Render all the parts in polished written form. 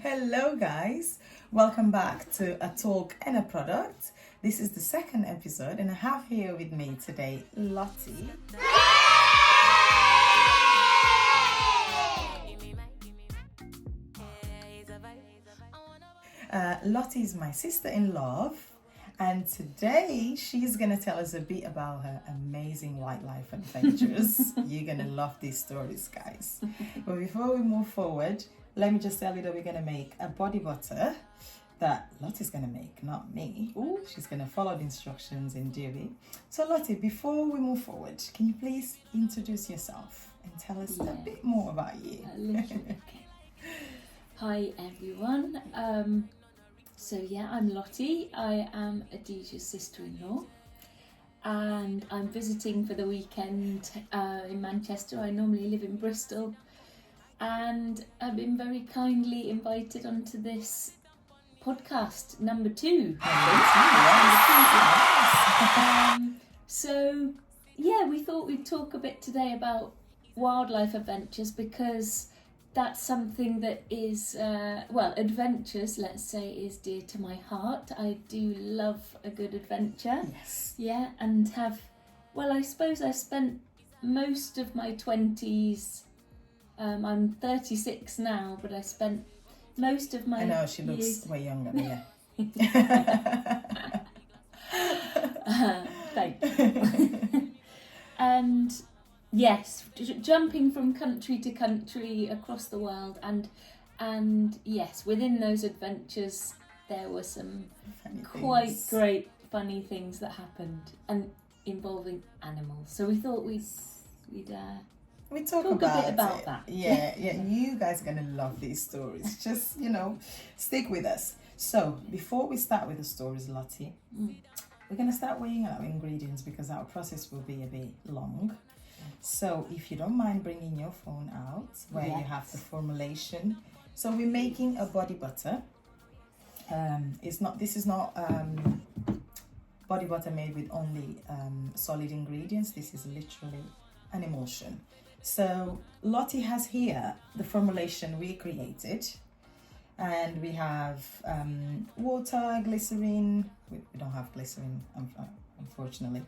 Hello guys, welcome back to A Talk and a Product. This is the second episode and I have here with me today Lotte. Lotte is my sister-in-law and today she's going to tell us a bit about her amazing wildlife adventures. You're going to love these stories, guys. But before we move forward, let me just tell you that we're going to make a body butter that Lotte's going to make, not me. Ooh, she's going to follow the instructions in Dewey. So Lotte, before we move forward, can you please introduce yourself and tell us a bit more about you? Okay. Hi everyone. I'm Lotte. I am Adesia's sister-in-law and I'm visiting for the weekend in Manchester. I normally live in Bristol and I've been very kindly invited onto this podcast, number 2. We thought we'd talk a bit today about wildlife adventures because that's something that is, adventures, let's say, is dear to my heart. I do love a good adventure. Yes. Yeah, and I suppose I spent most of my 20s, I'm 36 now, but I spent most of my I know, she looks years... way younger, but yeah. Thank you. And yes, jumping from country to country across the world, and yes, within those adventures there were some quite great funny things that happened and involving animals. So we thought we'd talk a bit about that. Yeah, you guys are gonna love these stories. Just stick with us. So before we start with the stories, Lotte, we're gonna start weighing our ingredients because our process will be a bit long. So if you don't mind bringing your phone out where you have the formulation. So we're making a body butter. This is not body butter made with only solid ingredients. This is literally an emulsion. So Lotte has here the formulation we created, and we have water, glycerin. We don't have glycerin, unfortunately.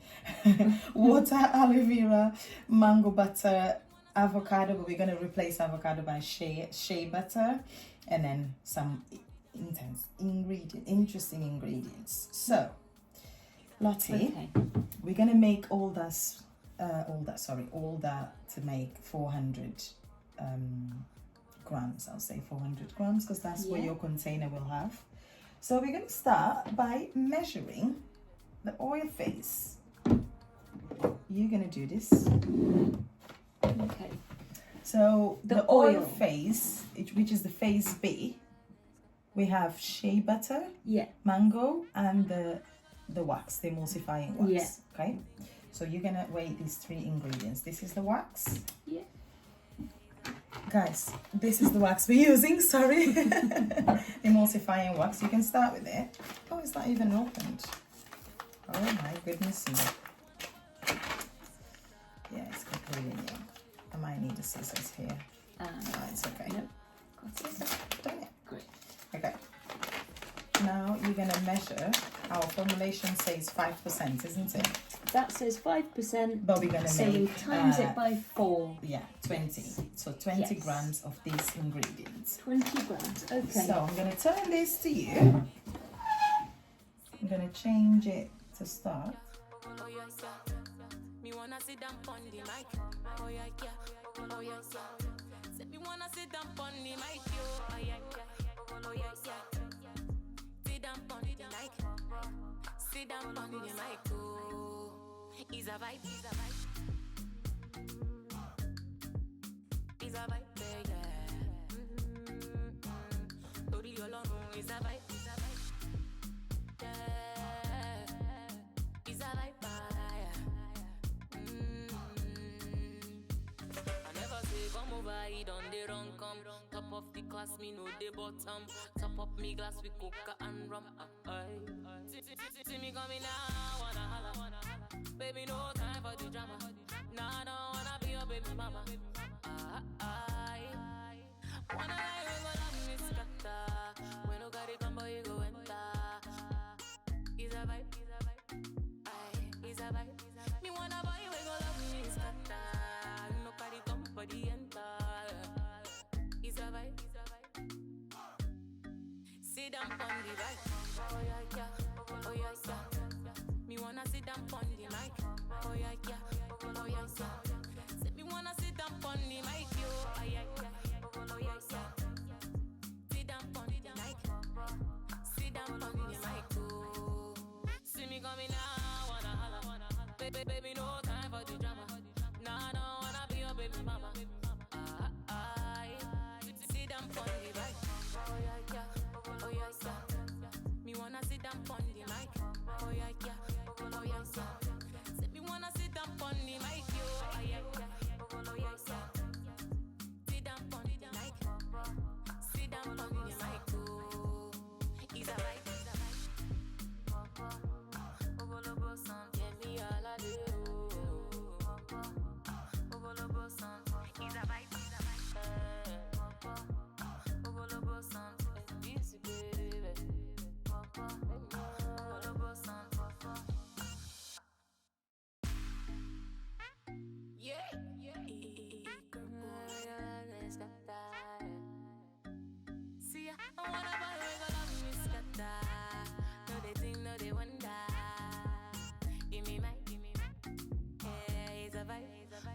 Water, aloe vera, mango butter, avocado, but we're going to replace avocado by shea butter, and then some interesting ingredients. So Lotte, we're going to make all that to make 400 grams. I'll say 400 grams because that's what your container will have. So we're going to start by measuring the oil phase. You're going to do this. Okay. So the oil phase, which is the phase B, we have shea butter, mango, and the wax, the emulsifying wax. Yeah. Okay. So you're going to weigh these 3 ingredients. This is the wax. Yeah. Guys, this is the wax we're using, sorry. Emulsifying wax. You can start with it. Oh, it's not even opened. Oh my goodness me. Yeah, it's completely new. I might need the scissors here. It's okay. Nope. Got it. Done it. Great. Okay. Now you're going to measure. Our formulation says 5%, isn't it? That says 5%. But we're going to make... So you times it by 4. Yeah, 20. So 20 grams of these ingredients. 20 grams, okay. So I'm going to turn this to you. I'm going to change it to start. Is a vibe, is a vibe. Is a vibe, yeah. Tori Olorun is a vibe, is a vibe. Yeah. Is a vibe, I never say come over, he done the wrong come. Top of the class, me know the bottom. Top up me glass with coca and rum. See me coming now, wanna holla. Baby, no time for the drama. Nah, I don't wanna be your baby mama. I wanna lie with sit down on the bike. Oh yeah, yeah, oh yeah, yeah. Me wanna sit down on the mic. Oh yeah, yeah, oh yeah, yeah. Say me wanna sit down on the mic, yo. Oh yeah, yeah, oh yeah, yeah. Sit down on the mic. Sit down on the mic, oh. See me coming now, wanna holla. Baby, no time for the drama. Nah, I don't wanna be your baby mama. Sit down on the mic. Oh yeah, yeah, oh yeah, yeah. Me wanna sit down on the mic. Oh yeah, yeah, oh yeah, yeah. Say me wanna sit down on the mic, yo. Oh yeah, yeah, oh yeah, yeah. Sit down on the mic. Sit down on the mic, oh. It's a vibe, it's a vibe. Ovolobo son, get me all I do. Ovolobo son, it's a vibe, it's a vibe. Ovolobo son, it's music, baby. Ovolobo son. Yeah, yeah. See, I wanna buy we go love me scatter. No they think, no they wonder. Give me my. Yeah, it's a vibe.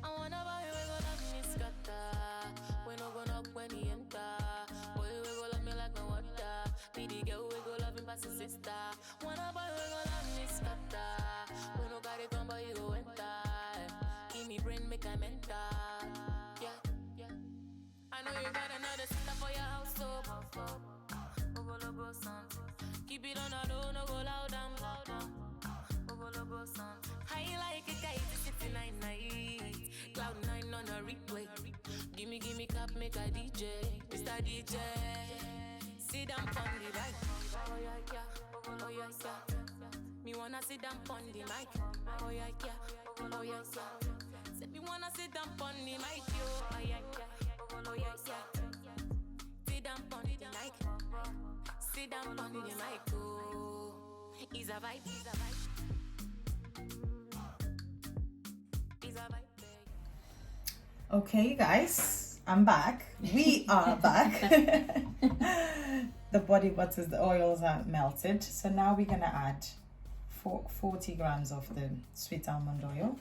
I wanna buy we go love me scatter. We no go knock when he enter. Boy we go love me like no water. Be the girl we go love him past his sister. Wanna buy we go love me scatter. We no got it come but you go enter. Give me brain make I mental. Yeah, yeah. I know you got another sister for your house, so Ovolobo son. Keep it on the low, no go loud down. Ovolobo son. High like a kite, 69 nights. Cloud 9 on a replay. Gimme cap, make a DJ. Mr. DJ. Sit down on the bike. Oh yeah, yeah, oh yeah, yeah. Me wanna sit down on the mic. Oh yeah, yeah, oh yeah, yeah. Say me wanna sit down on the mic, yo. Oh yeah, yeah, oh yeah, yeah. Sit down on the mic. Sit down on the mic, oh. It's a vibe, it's a vibe. It's a vibe, baby. Okay, guys, I'm back. We are back. The body butters, the oils are melted. So now we're gonna add 40 grams of the sweet almond oil.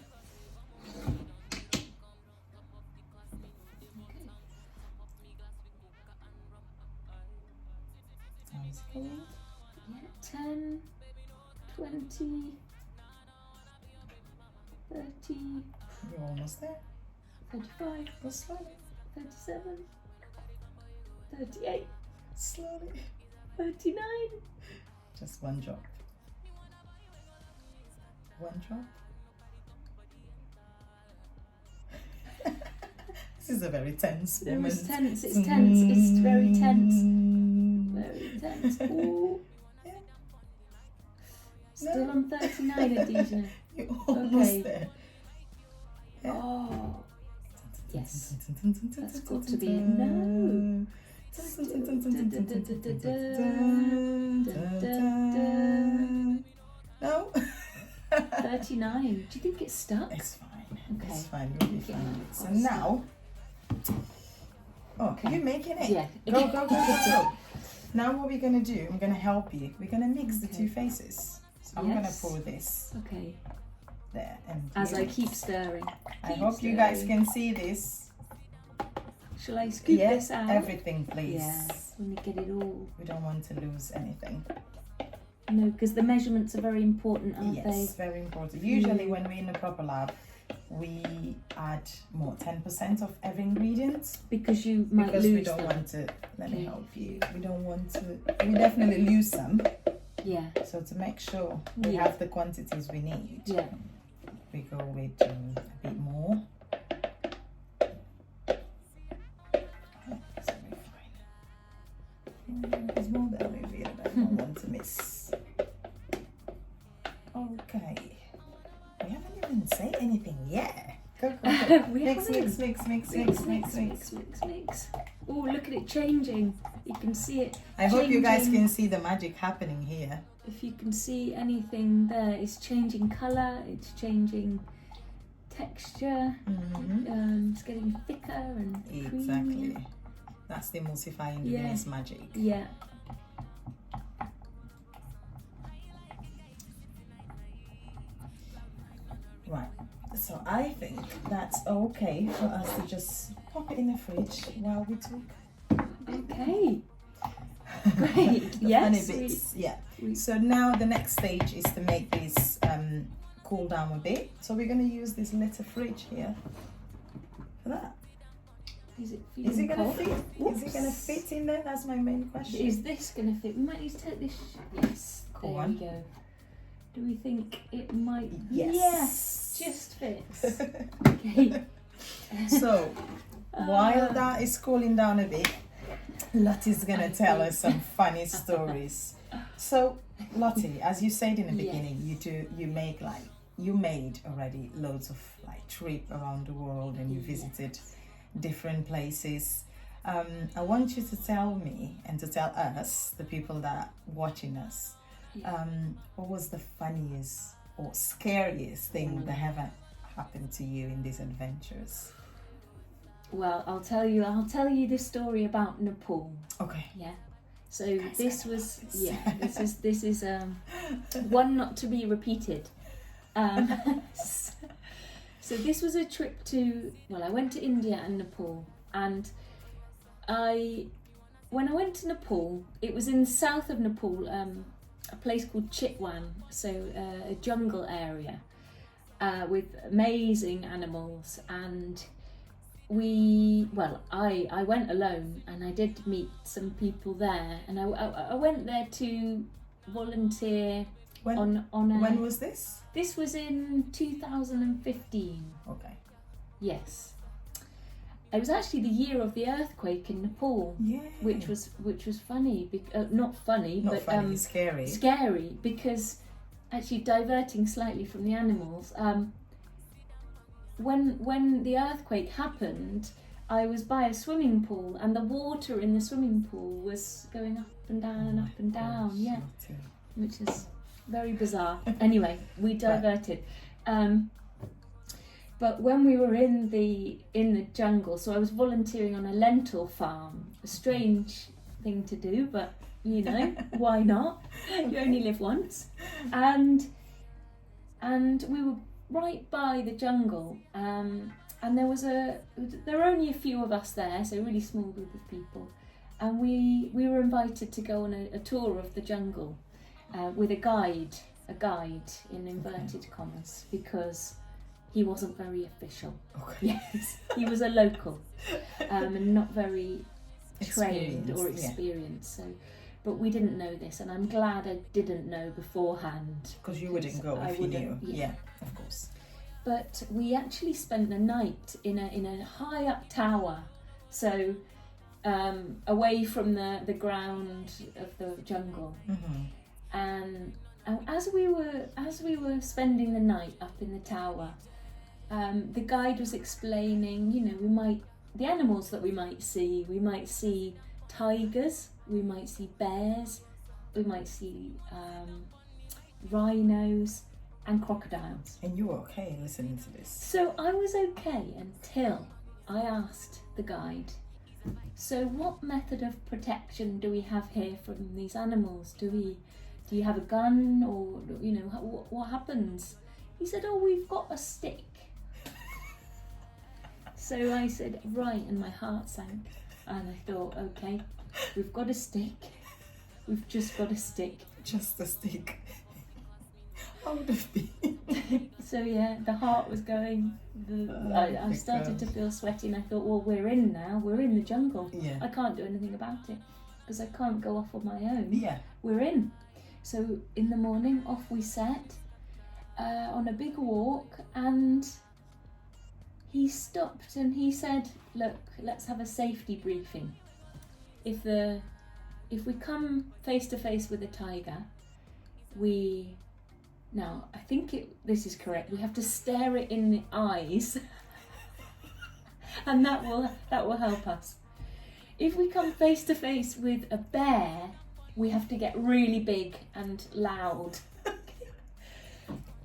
Sounds good. Yeah, 10, 20, 30, You're almost there. 35, Go slowly, 37, 38, slowly. 39. Just one drop. One drop. This is a very tense moment. It's tense, it's tense, it's very tense. Very tense. Ooh. Yeah. Still No. on 39, Adija. You're almost Okay. there. Yeah. Oh, yes. That's got to be a no. No. 39. Do you think it's stuck? It's fine. Okay. It's fine. You'll be Okay. fine. So Awesome. now, you're making it. Yeah. Go, go, go, go, go. Now what we're gonna do? I'm gonna help you. We're gonna mix the two faces. So I'm gonna Yes. pour this Okay. there, and As you- I keep stirring. I Keep hope you guys stirring. can see this. Shall I scoop Yes, this out? everything, please. Yeah. Let me get it all. We don't want to lose anything. No, because the measurements are very important, aren't Yes, they? very important. Usually when we're in a proper lab, we add more 10% of every ingredient Because you might because lose we don't them. want to. Let me Okay. help you. We don't want to. We definitely lose some. Yeah. So to make sure we Yeah. have the quantities we need, Yeah. we go with a bit more. So we're fine. There's more than we feel. I don't want to miss. Okay. We haven't even said anything yet. Go, go, go. We mix, haven't. mix, mix, mix, Mix, mix, mix, mix. Oh, look at it changing. You can see it. I hope you guys changing. can see the magic happening here. If you can see anything there, it's changing colour, it's changing texture, it's getting thicker and creamier. Exactly. That's the emulsifying Yeah. this magic. Yeah. So I think that's okay for us to just pop it in the fridge while we talk. Okay. Great. The Yes. funny bits. Yeah. So now the next stage is to make these cool down a bit. So we're going to use this little fridge here for that. Is it Is it going to cold? fit? Whoops. Is it going to fit in there? That's my main question. Is this going to fit? We might need to take this. Yes. Go there on. we go. Do we think it might? Yes. Just fits. Okay. So while that is cooling down a bit, Lottie's gonna tell us some funny stories. So Lottie, as you said in the beginning, you made already loads of like trip around the world and you visited different places. I want you to tell me and to tell us, the people that are watching us, what was the funniest or scariest thing that ever happened to you in these adventures? Well, I'll tell you the story about Nepal. Okay. Yeah. So Guys, this I was love this. this is one not to be repeated. So this was a trip to, well, I went to India and Nepal, and when I went to Nepal, it was in the south of Nepal, a place called Chitwan, so a jungle area with amazing animals, and I went alone, and I did meet some people there, and I went there to volunteer on a... When was this? This was in 2015. Okay. Yes. It was actually the year of the earthquake in Nepal, Yeah. which was funny, not funny, Not but funny, scary. scary, because actually diverting slightly from the animals. When the earthquake happened, I was by a swimming pool, and the water in the swimming pool was going up and down and up and down. Gosh, Yeah, Lottie. which is very bizarre. Anyway, we diverted. But when we were in the jungle, so I was volunteering on a lentil farm. A strange thing to do, but you know, why not? You only live once. And we were right by the jungle, and there were only a few of us there, so a really small group of people, and we were invited to go on a tour of the jungle with a guide in inverted commas, because he wasn't very official. Okay. Yes, he was a local, and not very trained or Experienced, yeah. experienced. So, but we didn't know this, and I'm glad I didn't know beforehand. Because you wouldn't go I if you knew. wouldn't, Yeah, of course. But we actually spent the night in a high up tower, so away from the ground of the jungle. Mm-hmm. And as we were spending the night up in the tower, the guide was explaining, you know, the animals that we might see tigers, we might see bears, we might see rhinos and crocodiles. And you were okay listening to this? So I was okay until I asked the guide, so what method of protection do we have here from these animals? Do you have a gun, or, you know, what happens? He said, oh, we've got a stick. So I said, right, and my heart sank, and I thought, okay, we've got a stick. We've just got a stick. Just a stick. How would it be? So yeah, the heart was going. I started to feel sweaty, and I thought, well, we're in now. We're in the jungle. Yeah. I can't do anything about it because I can't go off on my own. Yeah. We're in. So in the morning, off we set on a big walk, and he stopped and he said, look, let's have a safety briefing. If we come face to face with a tiger, now I think this is correct, we have to stare it in the eyes and that will help us. If we come face to face with a bear, we have to get really big and loud.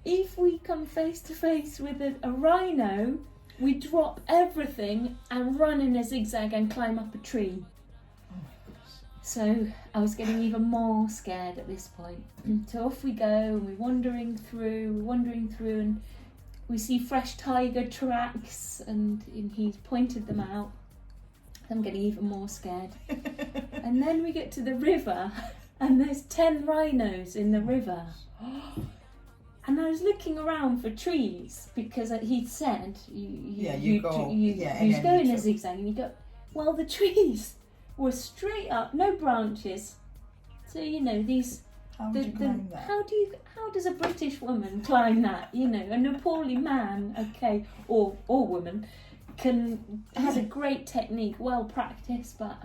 If we come face to face with a rhino, we drop everything and run in a zigzag and climb up a tree. Oh my gosh. So I was getting even more scared at this point. So off we go, and we're wandering through, and we see fresh tiger tracks, and he's pointed them out. I'm getting even more scared. And then we get to the river, and there's 10 rhinos in the river. And I was looking around for trees because he'd said you go in a zigzag, and you go. Well, the trees were straight up, no branches. So these. How would you climb that? How does a British woman climb that? A Nepali man, okay, or woman, has a great technique, well practiced, but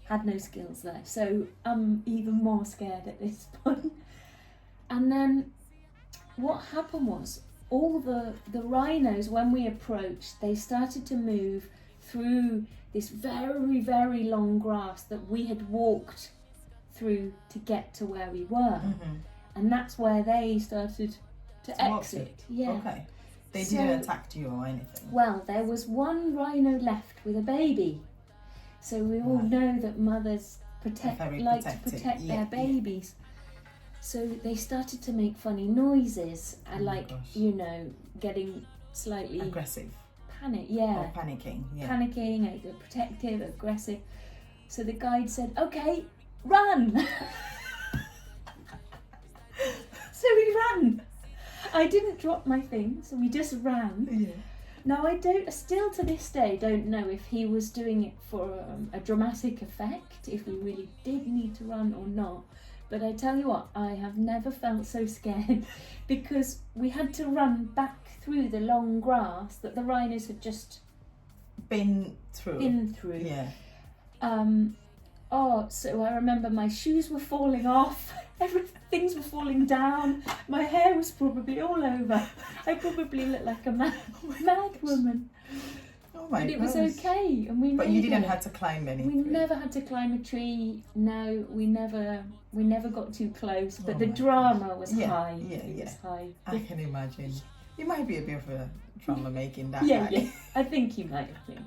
had no skills there. So I'm even more scared at this point. And then what happened was all the rhinos, when we approached, they started to move through this very, very long grass that we had walked through to get to where we were. And that's where they started to exit. Yeah. Okay. They didn't attack you or anything? Well, there was one rhino left with a baby. So we all know that mothers like to protect their babies. So they started to make funny noises and getting slightly aggressive. Panic, Or panicking, Panicking, protective, aggressive. So the guide said, okay, run! So we ran. I didn't drop my thing, so we just ran. Yeah. Now still to this day don't know if he was doing it for a dramatic effect, if we really did need to run or not. But I tell you what, I have never felt so scared because we had to run back through the long grass that the rhinos had just been through. Yeah. So I remember my shoes were falling off, things were falling down, my hair was probably all over. I probably looked like a mad woman. Oh my But it was okay, and we. But you didn't have to climb anything. We never had to climb a tree. No, we never got too close. But the drama was high. Yeah, it was high. I can imagine. You might be a bit of a drama making that yeah, guy. yeah. I think you might have been.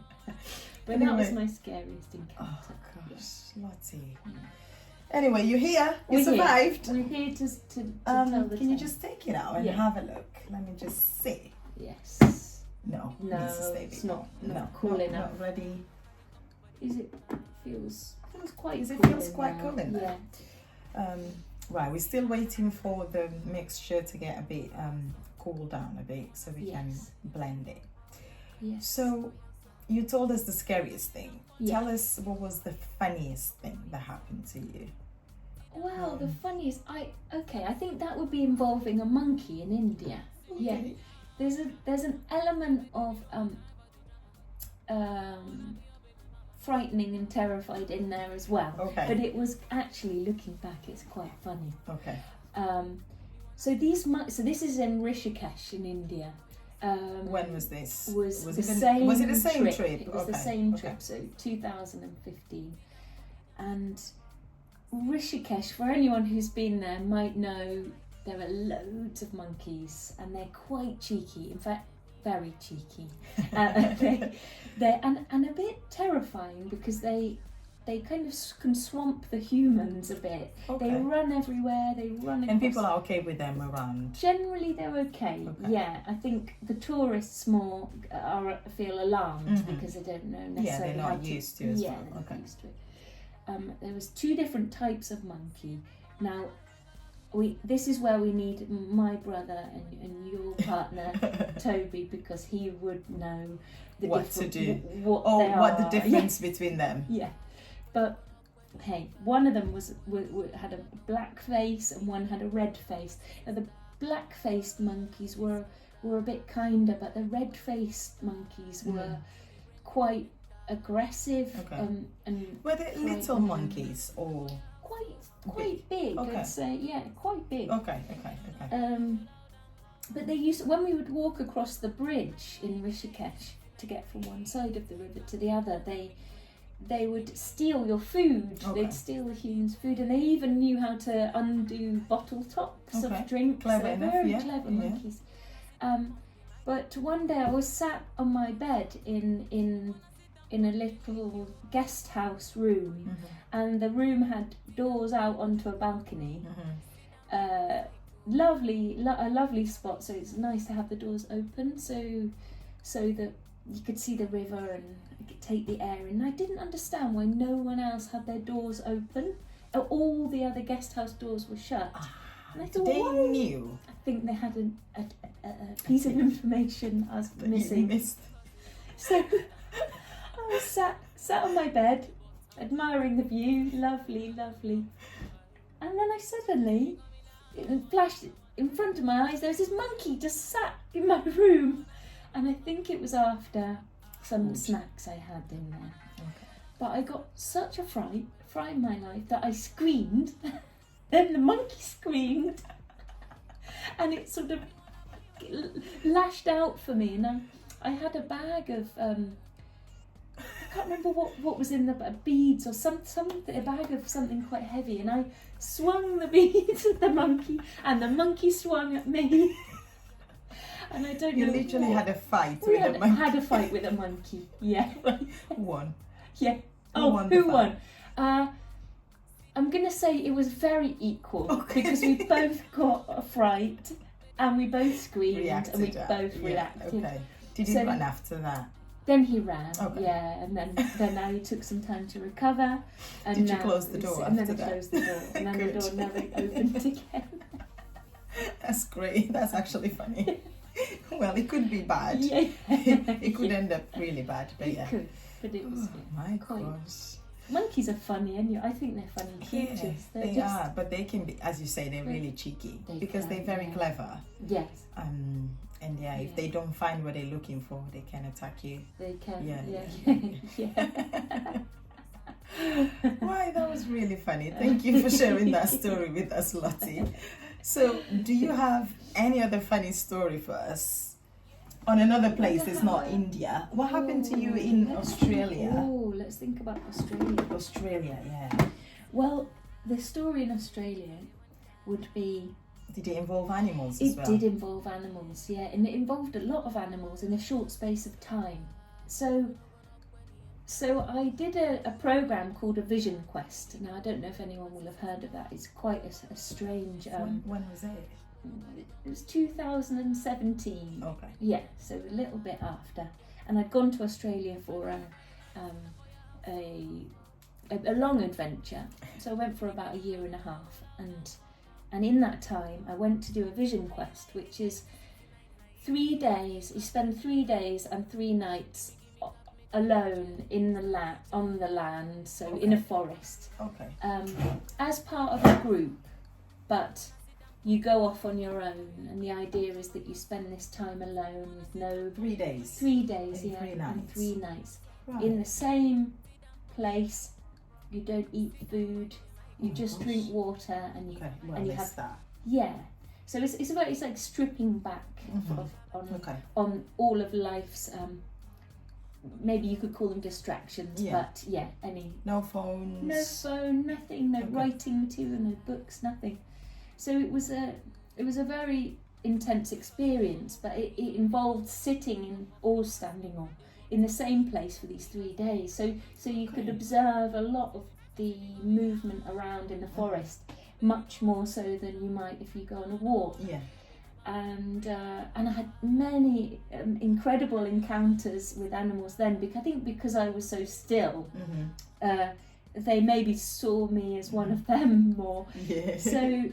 But that was my scariest encounter. Oh gosh, Lottie. Anyway, you're here. You survived. We're here to tell the Can tale. you just take it out and have a look? Let me just see. Yes. No, it's not cool enough. Not ready. It feels quite. It cool feels quite cool in there. Yeah. Right, we're still waiting for the mixture to get a bit cool down a bit so we can blend it. Yes. So you told us the scariest thing. Yeah. Tell us what was the funniest thing that happened to you. Well, the funniest. I think that would be involving a monkey in India. Okay. Yeah. There's an element of frightening and terrified in there as well. Okay. But it was actually, looking back, it's quite funny. Okay. So this is in Rishikesh in India. When was this? Was it the same trip? It was the same trip. So 2015, and Rishikesh. For anyone who's been there, might know. There are loads of monkeys, and they're quite cheeky. In fact, very cheeky. They're a bit terrifying because they kind of can swamp the humans a bit. Okay. They run everywhere. They run. And people are okay with them around. Generally, they're okay. Yeah, I think the tourists more feel alarmed because they don't know necessarily. Yeah, they're not used to it as well. They're not used to it. There was 2 different types of monkey. Now. This is where we need my brother and your partner Toby, because he would know what to do. What the difference between them. Yeah, but hey, one of them had a black face and one had a red face. Now the black-faced monkeys were a bit kinder, but the red-faced monkeys were quite aggressive. Okay. And were they little monkeys or? Quite big, okay. I'd say, quite big. Okay. But they used, when we would walk across the bridge in Rishikesh to get from one side of the river to the other, they would steal your food. Okay. They'd steal the humans' food, and they even knew how to undo bottle tops of drinks. Clever They're enough, very clever monkeys. But one day I was sat on my bed in a little guest house room, and the room had doors out onto a balcony. a lovely spot. So it's nice to have the doors open, so that you could see the river and take the air in. And I didn't understand why no one else had their doors open. All the other guest house doors were shut. And I thought, They why? knew. I think they had a piece of information I was That you missing. missed. So I was sat on my bed, admiring the view, lovely, lovely. And then I suddenly, it flashed in front of my eyes, there was this monkey just sat in my room. And I think it was after some snacks I had in there. Okay. But I got such a fright in my life that I screamed. Then the monkey screamed. And it sort of lashed out for me. And I had a bag of, I can't remember what was in the beads or something, a bag of something quite heavy. And I swung the beads at the monkey, and the monkey swung at me. And I don't know. You literally had a fight We with a monkey. had a fight with a monkey. Yeah. Who won? Yeah. Who won? I'm going to say it was very equal because we both got a fright and we both screamed and we both reacted. Okay. Did he run after that? Then he ran, Okay. yeah, and then now he took some time to recover. And Did you now close the door And then after he that? closed the door, and then the Good. door never opened again. That's great. That's actually funny. Well, it could be bad. Yeah. It could end up really bad, but It yeah. could, but it was. Oh my quite- gosh. Monkeys are funny, and I think they're funny creatures. Yes, They're they just, are, but they can be, as you say, they're really cheeky They because can, they're very yeah. clever. Yes, And yeah, if Yeah. they don't find what they're looking for, they can attack you. they can. Yeah, Yeah. Why, that was really funny. Thank you for sharing that story with us, Lottie. So, do you have any other funny story for us? On another place, it's not India. What happened to you in Australia? Oh, let's think about Australia. Australia, yeah. Well, the story in Australia would be. Did it involve animals as It well? did involve animals, yeah, and it involved a lot of animals in a short space of time. So I did a program called a Vision Quest. Now I don't know if anyone will have heard of that. It's quite a strange. When was it? It was 2017. Okay. Yeah, so a little bit after, and I'd gone to Australia for a long adventure. So I went for about a year and a half, and in that time I went to do a Vision Quest, which is 3 days. You spend 3 days and 3 nights alone in on the land, so in a forest, Okay. as part of a group, but you go off on your own, and the idea is that you spend this time alone with no 3 days. 3 days, And yeah, 3 and nights. 3 nights Right. in the same place. You don't eat food. You Oh, just gosh. drink water, and you Okay. Well, and you there's have that. yeah. So it's like stripping back Mhm. Okay. on all of life's maybe you could call them distractions, Yeah. but yeah, No phones. no phone, nothing, no Okay. writing material, no books, nothing. So it was a very intense experience, but it involved sitting or standing or in the same place for these 3 days. So you could Okay. observe a lot of the movement around in the forest, much more so than you might if you go on a walk. Yeah. And I had many incredible encounters with animals then, because I was so still. Mm-hmm. They maybe saw me as one of them more. Yeah. So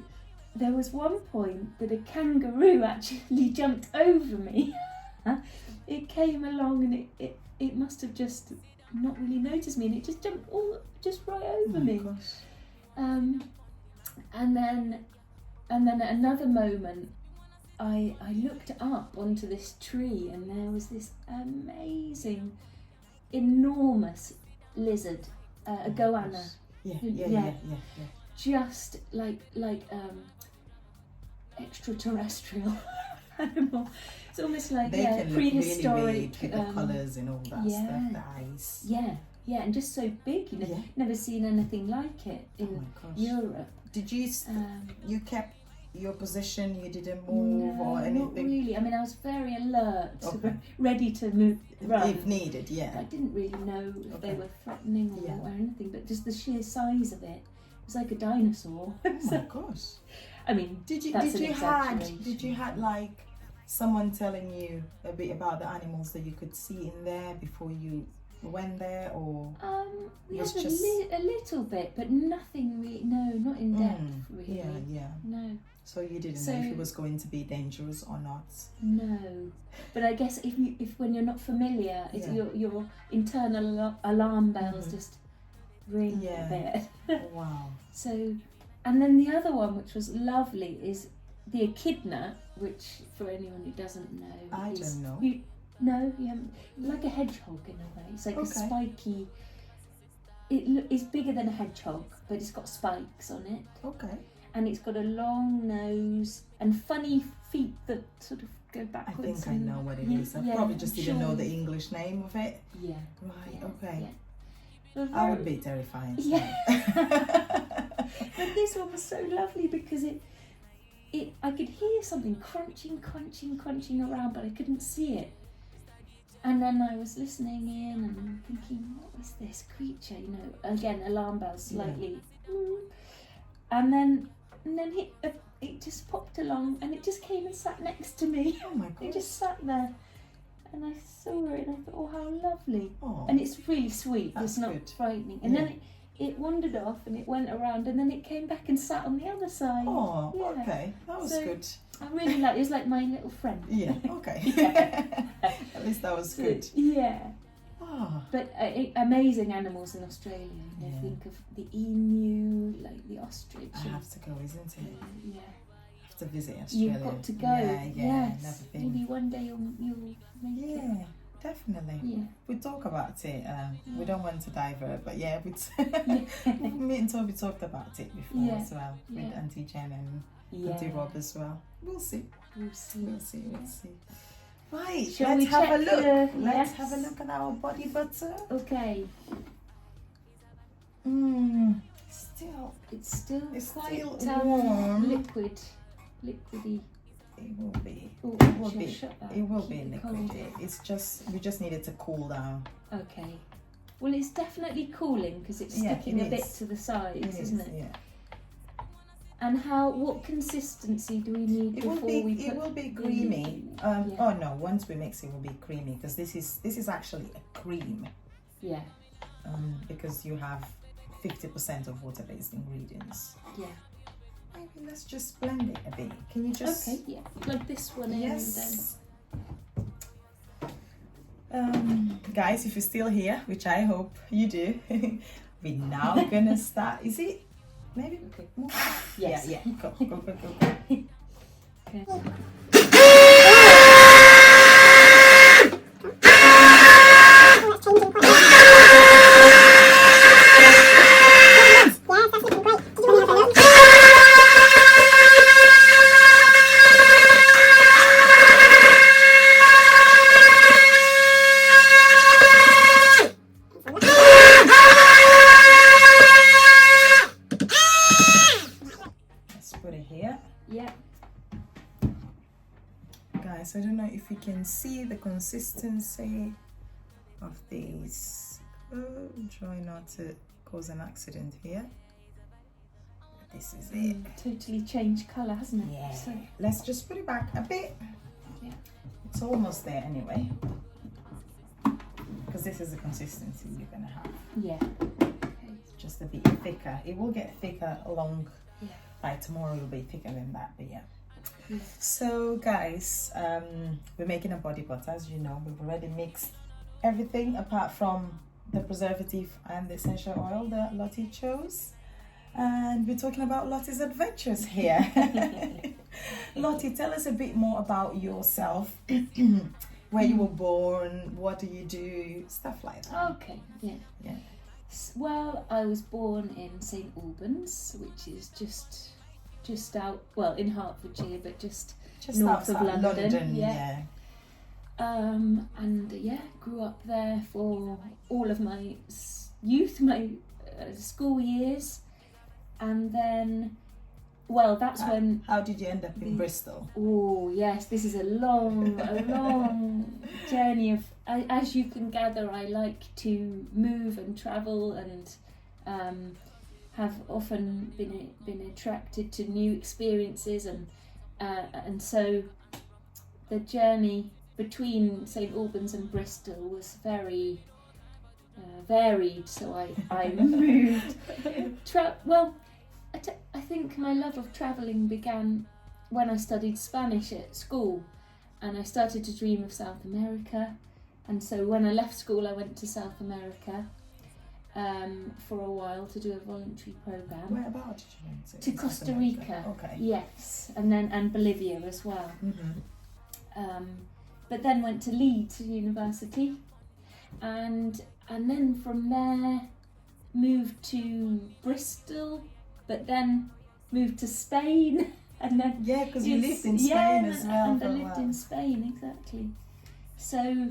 there was one point that a kangaroo actually jumped over me. It came along and it must have just not really noticed me, and it just jumped just right over me. Gosh. And then at another moment, I looked up onto this tree, and there was this amazing, enormous lizard, a goanna, Yeah. just like extraterrestrial animal. It's almost like They can look prehistoric. really weird with the colours and all that yeah. stuff, the eyes. Yeah, and just so big, Yeah. Never seen anything like it Oh in my gosh. Europe. Did you you kept your position? You didn't move or Not anything? really. I mean, I was very alert, Okay. ready to move, run. If needed, yeah. I didn't really know if they Okay. were threatening or anything, but just the sheer size of it. It was like a dinosaur. Oh my gosh. I mean, Did you that's did an you had exaggeration. did you had like someone telling you a bit about the animals that you could see in there before you went there, or We was had just- a little bit, but nothing really. No, not in depth, really. yeah. No, So you didn't So- know if it was going to be dangerous or not. no. But I guess if when you're not familiar, it's Yeah. your internal alarm bells Mhm. just ring Yeah. a bit. Wow. So, and then the other one, which was lovely, is the echidna, which for anyone who doesn't know, I is, don't know. No, you haven't. Like a hedgehog in a way. It's like a Okay. spiky. It's bigger than a hedgehog, but it's got spikes on it, Okay. and it's got a long nose and funny feet that sort of go I backwards. think I know what it Yeah, is. I yeah, probably just I'm didn't know sure. the English name of it. Yeah. Right, yeah, okay. Yeah. But I would very- be terrifying. Yeah. But this one was so lovely because I could hear something crunching around, but I couldn't see it. And then I was listening in and thinking, what was this creature? You know, again, alarm bells slightly. And then it just popped along, and it just came and sat next to me. Oh my It god. just sat there, and I saw it, and I thought, oh, how lovely. Oh. And it's really sweet. That's It's not good. frightening. And Yeah. then it wandered off, and it went around, and then it came back and sat on the other side. Oh, Yeah. okay. That was So- good. I really like it. Was like my little friend. Yeah, okay. Yeah. At least that was So, good. yeah. Oh, But amazing animals in Australia. You know, Yeah. think of the emu, like the ostrich. I have to go, isn't it? yeah. I have to visit Australia. You've got to go. Yeah, Yes. never Maybe been. one day you'll make it. Yeah, definitely. Yeah. We talk about it. We Yeah. don't want to divert, but yeah, me and Toby talked about it before Yeah. as well, with Yeah. Auntie Jen and Yeah. Auntie Rob as well. We'll see. We'll see. We'll see. We'll see. Right, Shall let's we have a check look. the- Let's yes. have a look at our body butter. Okay. Still, It's still It's quite still warm. liquidy. it will be. Oh, It will actually, be. I'll shut that. It will Keep be it liquid. cold. It's just we just need it to cool down. Okay. Well, it's definitely cooling because it's Yeah, sticking it a bit is. to the sides, isn't it? Yeah. And what consistency do we need It before will be. we It put will be the- creamy. Yeah. Oh no! Once we mix, it will be creamy because this is actually a cream. Yeah. Because you have 50% of water-based ingredients. Yeah. Maybe let's just blend it a bit. Can you just? Okay. Yeah. Plug this one in. Yes. Guys, if you're still here, which I hope you do, we're now gonna start. Is it? Maybe. Okay. More? Yes. Yeah. Go. Okay. Let's put it here. Yeah. Guys, I don't know if you can see the consistency of these. Try not to cause an accident here. This is it. Totally changed colour, hasn't it? Yeah. So, Let's just put it back a bit. Yeah. It's almost there anyway. Because this is the consistency you're gonna have. yeah. Okay. Just a bit thicker. It will get thicker along. Yeah. By tomorrow it'll be thicker than that, but yeah. Yeah. So guys, we're making a body butter. As you know, we've already mixed everything apart from the preservative and the essential oil that Lotte chose. And we're talking about Lotte's adventures here. Lotte, tell us a bit more about yourself. Where you were born, what do you do, stuff like that. Okay. Yeah. Yeah. Well, I was born in St Albans, which is just out, well, in Hertfordshire, but just north of outside London. yeah. And yeah, grew up there for all of my youth, my school years, and then, well, that's when. How did you end up in Bristol? Oh yes, this is a long journey of. As you can gather, I like to move and travel and have often been attracted to new experiences, and so the journey between St Albans and Bristol was very varied. So I moved. I think my love of travelling began when I studied Spanish at school, and I started to dream of South America. And so when I left school, I went to South America for a while to do a voluntary programme. Where about did you went to Costa Rica. Okay. Yes, and Bolivia as well. Mm-hmm. But then went to Leeds University, and then from there moved to Bristol, but then moved to Spain, and then Yeah, because you lived in Spain as well. and I for a lived while. in Spain, exactly. So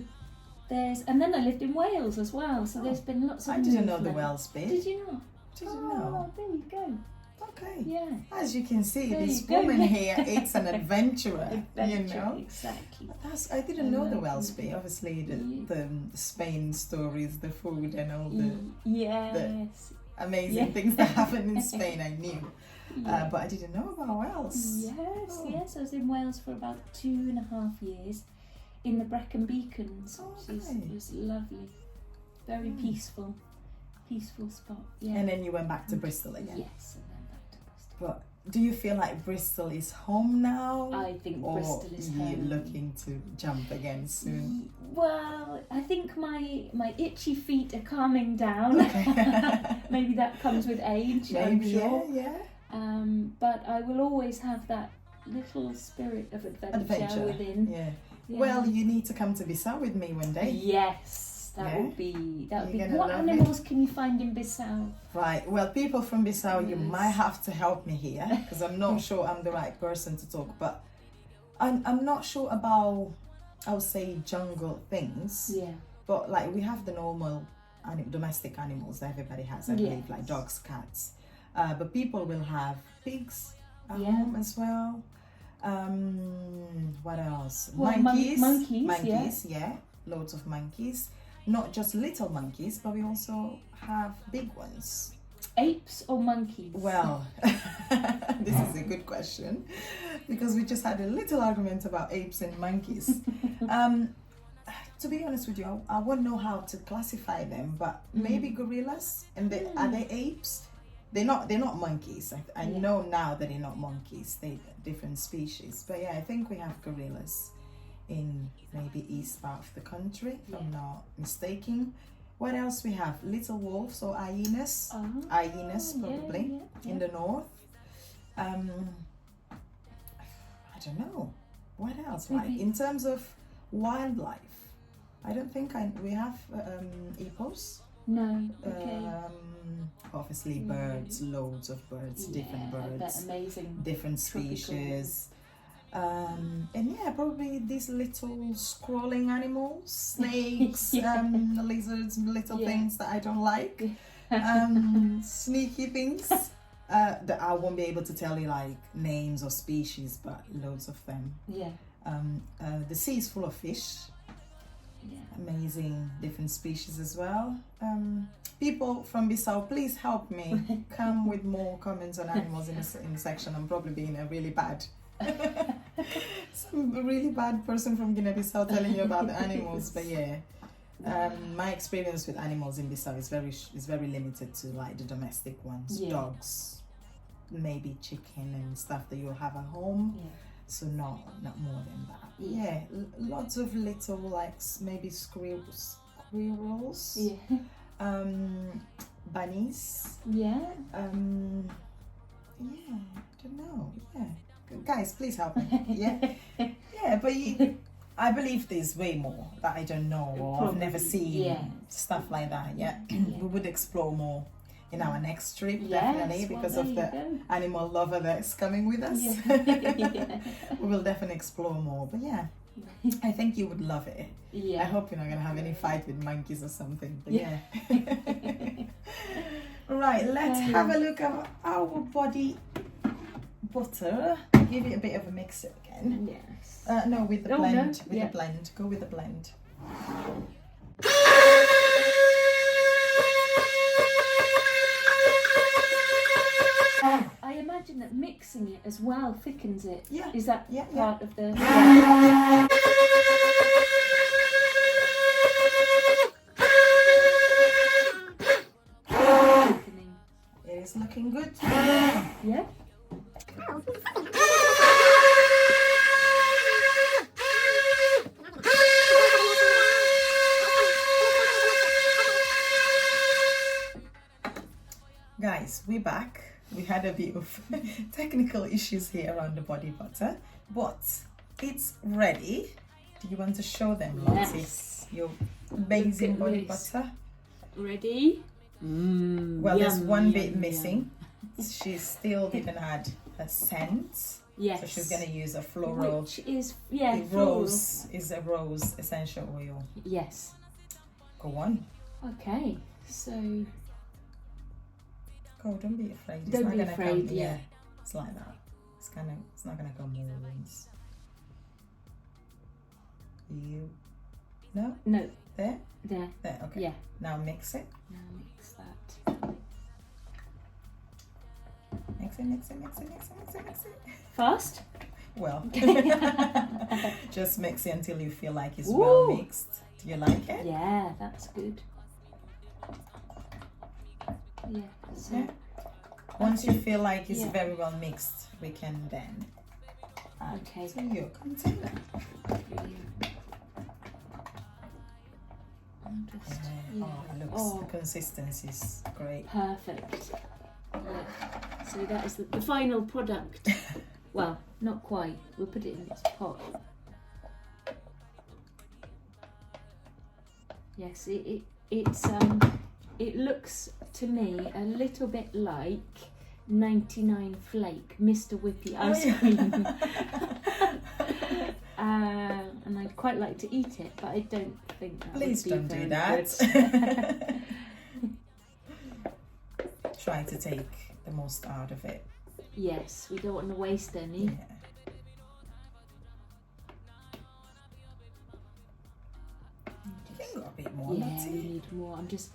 and then I lived in Wales as well. So there's been lots of. I didn't know the movement. Wales bit. Did you not? Did you know? There you go. Okay. Yeah. As you can see, There this you go. woman here is an adventurer. Adventure, You know. exactly. I didn't know the know. Wales bit. Obviously, Yeah. the Spain stories, the food, and all the Yes. amazing Yeah. things that happen in Spain. I knew, Yeah. but I didn't know about Wales. Yes, Oh. yes. I was in Wales for about 2.5 years in the Brecon Beacons, which Okay. was lovely. Very peaceful spot. Yeah. And then you went back to Bristol again. Yes, and then back to Bristol. But do you feel like Bristol is home now? I think or Bristol is you home. looking to jump again soon? Well, I think my itchy feet are calming down. Okay. Maybe that comes with age, I'm Maybe, sure. yeah. But I will always have that little spirit of adventure within. Yeah. Yeah. Well, you need to come to Bissau with me one day. Yes, that Yeah? would be. You're gonna What love animals can you find in Bissau? Right. Well, people from Bissau, you Yes. might have to help me here because I'm not sure I'm the right person to talk. But I'm not sure about, I would say, jungle things. Yeah. But like we have the normal domestic animals that everybody has, I believe, Yes. like dogs, cats. But people will have pigs at Yeah. home as well. What else? Well, monkeys. monkeys, Yeah. Loads of monkeys. Not just little monkeys, but we also have big ones. Apes or monkeys? Well, this is a good question because we just had a little argument about apes and monkeys. To be honest with you, I wouldn't know how to classify them, but maybe gorillas. And are they apes? They're not monkeys. I Yeah. know now that they're not monkeys. They're different species. But yeah, I think we have gorillas in maybe east part of the country, if I'm not mistaken. What else we have? Little wolves or hyenas. Hyenas probably in the north. I don't know. What else? Like in terms of wildlife, I don't think we have hippos. No. Okay. Obviously birds, loads of birds, different Yeah, birds, they're amazing. different tropical. species. And yeah, probably these little scrolling animals, snakes, Yeah. lizards, little Yeah. things that I don't like, sneaky things that I won't be able to tell you like names or species, but loads of them. Yeah. The sea is full of fish, Yeah. amazing different species as well. People from Bissau, please help me. Come with more comments on animals in the section. I'm probably being a really bad some really bad person from Guinea-Bissau telling you about the animals, but yeah, my experience with animals in Bissau is very limited to like the domestic ones, Yeah. dogs, maybe chicken and stuff that you'll have at home. Yeah. So not more than that. Yeah. Yeah, lots of little like maybe squirrels, Yeah. bunnies. Yeah. Yeah, I don't know. Yeah, guys, please help me. Yeah, yeah, but I believe there's way more that I don't know or I've never Probably, seen. yeah. Stuff like that. Yeah, Yeah. we would explore more in our next trip, Yes, definitely, well, because there of you the go. animal lover that's coming with us. Yeah. We will definitely explore more. But yeah, I think you would love it. Yeah. I hope you're not gonna have any fight with monkeys or something. But yeah. Right, let's Okay. have a look at our body butter. Give it a bit of a mix again. Yes. No, with the Oh, blend. no, With yeah. the blend. Go with the blend. imagine that mixing it as well thickens it. Yeah. Is that Yeah, part of the? Thickening. It is looking good. Yeah. Guys, we're back. We had a bit of technical issues here around the body butter, but it's ready. Do you want to show them, Lottie, Yes. your amazing Look at body this. butter? Ready? Well, there's Yum, one yum, bit yum. missing. She still didn't add a scent, Yes. so she's going to use a floral. Which is The floral. rose is a rose essential oil. Yes. Go on. Okay. So Go, don't be afraid. It's Don't not be gonna afraid, come, yeah. It's like that. It's not gonna come more once. You, no, no, there, there. okay. Yeah. Now mix it. Now mix that. Mix it, mix it, mix it, mix it, mix it, mix it. Fast. Well, just mix it until you feel like it's Ooh. well mixed. Do you like it? Yeah, that's good. Yeah. So Yeah. Once you feel like it's yeah. very well mixed, we can then add Okay. to your container. brilliant. I'm just, yeah. Oh, it looks, Oh. the consistency is great. Perfect. Yeah. So that is the final product. Well, not quite. We'll put it in its pot. Yes, it looks to me a little bit like 99 Flake, Mr. Whippy ice cream. And I'd quite like to eat it, but I don't think that Please would be don't do very that. good. Try to take the most out of it. Yes, we don't want to waste any. Yeah. You can go a bit more. Yeah, Lottie. we need more. I'm just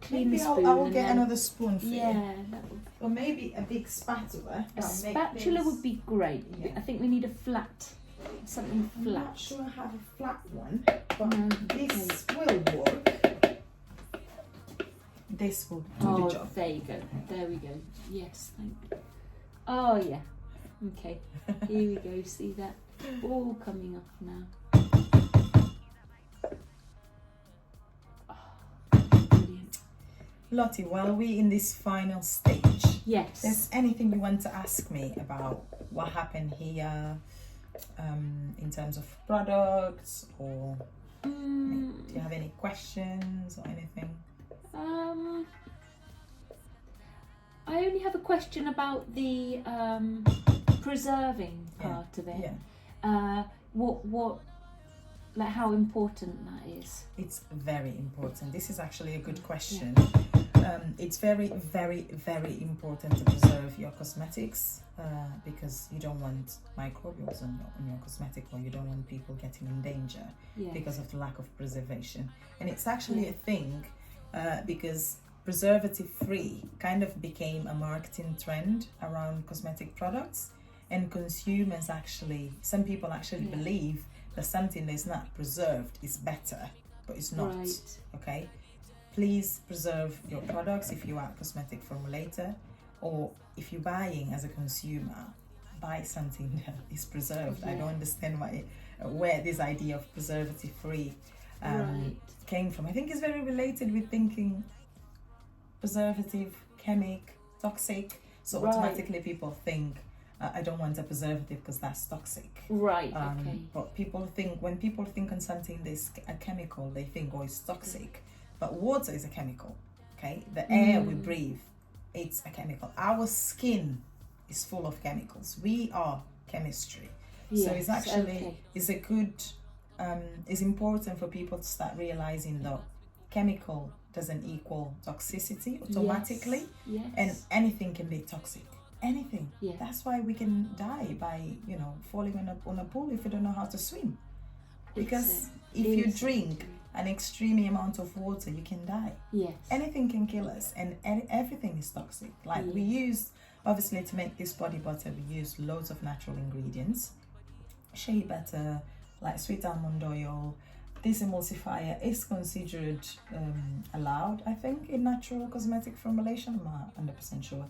clean Maybe the spoon. I will and get then- another spoon for you. Yeah, that would, Or maybe a big spatula. a That'll make spatula things- would be great. Yeah. I think we need a flat, something I'm flat. not sure I have a flat one, but No, this will work. This will do Oh, the job. there you go. There we go. Yes, thank you. Oh, yeah. Okay. Here we go. See that? All coming off now. Oh, brilliant. Lottie, while we're in this final stage, Yes. there's anything you want to ask me about what happened here in terms of products, or do you have any questions or anything? I only have a question about the preserving part of it. Yeah, What, like how important that is. it's very important. This is actually a good question. It's very, very, very important to preserve your cosmetics because you don't want microbials on your cosmetic, or you don't want people getting in danger Yes. because of the lack of preservation. And it's actually a thing because preservative free kind of became a marketing trend around cosmetic products, and consumers actually, some people actually Yeah. believe that something that's not preserved is better, but it's not. Right. Okay, please preserve your products if you are a cosmetic formulator, or if you're buying as a consumer, buy something that is preserved. I Yeah. don't understand where this idea of preservative free Right. came from. I think it's very related with thinking preservative, chemic, toxic. So Right. automatically people think, I don't want a preservative because that's toxic. Right. Okay. But when people think on something that's a chemical, they think, oh, it's toxic. But water is a chemical, okay? The air we breathe, it's a chemical. Our skin is full of chemicals. We are chemistry. So it's Yes, actually, okay. it's a good, it's important for people to start realizing that chemical doesn't equal toxicity automatically. Yes. And anything can be toxic. Anything. Yeah. That's why we can die by, falling on a pool if you don't know how to swim. Because if you It's drink true. an extreme amount of water, you can die. Yes. Anything can kill us, and everything is toxic. Like we Yeah. use Obviously, to make this body butter, we use loads of natural ingredients. Shea butter, like sweet almond oil. This emulsifier is considered allowed, I think, in natural cosmetic formulation. I'm not 100% sure.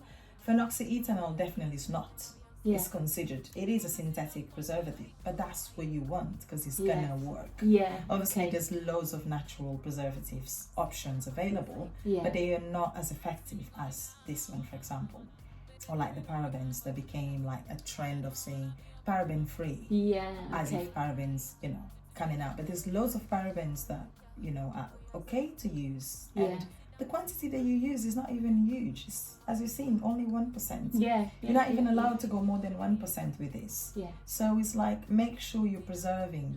Phenoxyethanol definitely is not. Yeah. It's considered. It is a synthetic preservative, but that's what you want because it's Yeah. gonna work. Yeah. Obviously, okay. there's loads of natural preservatives options available, Yeah. but they are not as effective as this one, for example. Or like the parabens that became like a trend of saying paraben free, Yeah. as Okay. if parabens, coming out. But there's loads of parabens that, are okay to use. Yeah. And the quantity that you use is not even huge. It's, as you've seen, only 1%. Yeah. You're not even allowed to go more than 1% with this. Yeah. So it's like, make sure you're preserving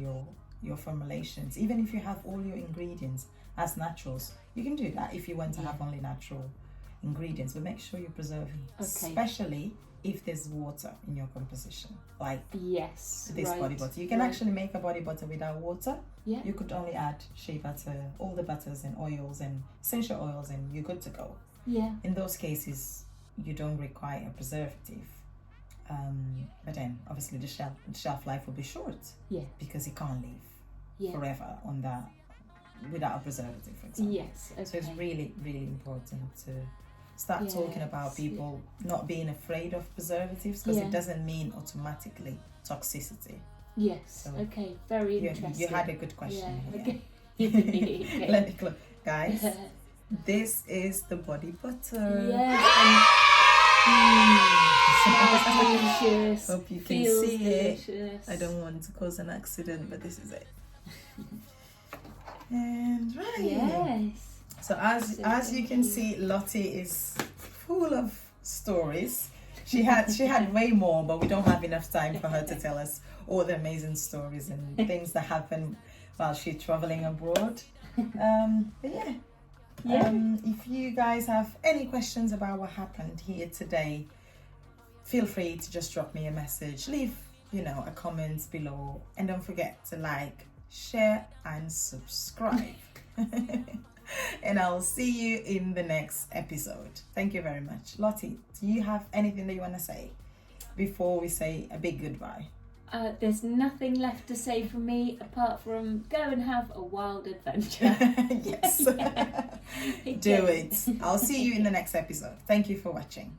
your formulations. Even if you have all your ingredients as naturals, you can do that if you want to have only natural ingredients, but make sure you're preserving, especially if there's water in your composition, like Yes. this right. body butter. You can right. actually make a body butter without water. Yeah. You could only add shea butter, all the butters and oils and essential oils, and you're good to go. Yeah. In those cases, you don't require a preservative. But then, obviously, the shelf life will be short. Yeah. Because it can't live Yeah. forever on that without a preservative, for example. Yes. Okay. So it's really, really important to start talking about Yes, people not being afraid of preservatives, because Yeah. it doesn't mean automatically toxicity. Yes. So okay. Very You, interesting. you had a good question. Yeah. here. Okay. Let me close. Guys, this is the body butter. Yes. Smells delicious. Hope you can Feels see delicious. it. I don't want to cause an accident, but this is it. And right. Yes. So as you can see, Lotte is full of stories. She had way more, but we don't have enough time for her to tell us all the amazing stories and things that happen while she's traveling abroad. But yeah. If you guys have any questions about what happened here today, feel free to just drop me a message. Leave, a comment below, and don't forget to like, share, and subscribe. And I'll see you in the next episode. Thank you very much. Lotte, do you have anything that you want to say before we say a big goodbye? There's nothing left to say from me apart from go and have a wild adventure. Yes. Do it. I'll see you in the next episode. Thank you for watching.